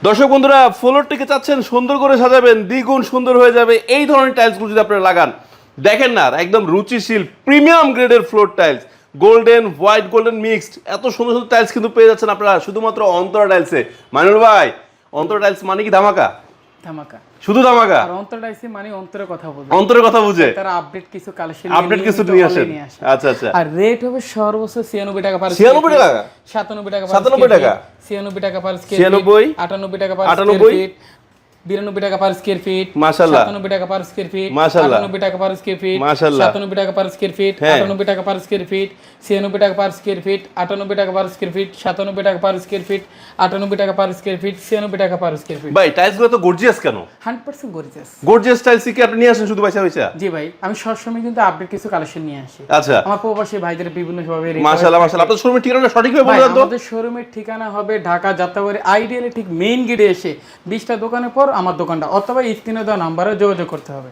দর্শক বন্ধুরা, ফ্লোরটিকে চাচ্ছেন সুন্দর করে সাজাবেন, দ্বিগুণ সুন্দর হয়ে যাবে এই ধরনের টাইলসগুলো যদি আপনারা লাগান। দেখেন না, একদম রুচিশীল প্রিমিয়াম গ্রেডের floor tiles, golden white golden mixed, এত সুন্দর সুন্দর টাইলস কিন্তু পেয়ে যাচ্ছেন আপনারা শুধুমাত্র অন্তরা টাইলসে। মাইনুল ভাই, অন্তরা টাইলস মানে কি ধামাকা? ধামাকা, শুধু ধামাকা। আর অন্তর টাইলসে মানে অন্তরের কথা বুঝে, অন্তরের কথা বুঝে তারা আপডেট কিছু কালেকশন আপডেট কিছু নিয়ে আসেন। আচ্ছা আচ্ছা। আর রেট হবে সর্বোচ্চ 96 টাকা পার 96 টাকা, 97 টাকা 97 টাকা, 96 টাকা পার স্কয়ার 96, 98 টাকা পার 98, স্কয়ার ফিট, 92 টাকা পার স্কয়ার ফিট, মাশাআল্লাহ, 97 টাকা পার স্কয়ার ফিট, মাশাআল্লাহ, 98 টাকা পার স্কয়ার ফিট, মাশাআল্লাহ, 97 টাকা পার স্কয়ার ফিট, 98 টাকা পার স্কয়ার ফিট, 96 টাকা পার স্কয়ার ফিট, 98 টাকা পার স্কয়ার ফিট, 97 টাকা পার স্কয়ার ফিট, 98 টাকা পার স্কয়ার ফিট, 96 টাকা পার স্কয়ার ফিট। ভাই টাইলসগুলো তো গর্জিয়াস কেন? 100% গর্জিয়াস। গর্জিয়াস টাইলস কি আপনি নিয়ে আসেন শুধু পয়সা পয়সা? জি ভাই, আমি সবসময় কিন্তু আপডেট কিছু কালেকশন নিয়ে আসি। আচ্ছা, আমার প্রবাসী ভাইদের বিভিন্ন ভাবে মাশাআল্লাহ মাশাআল্লাহ। আপনাদের শোরুমের ঠিকানা সঠিকভাবে বলে দেন তো। আমাদের শোরুমের ঠিকানা হবে ঢাকা যাত্রাবাড়ি আইডিয়ালি ঠিক মেইন গেটে এসে 20টা দোকানের পর আমার দোকানটা, অথবা স্ক্রিনে দেওয়া নাম্বারে যোগাযোগ করতে হবে।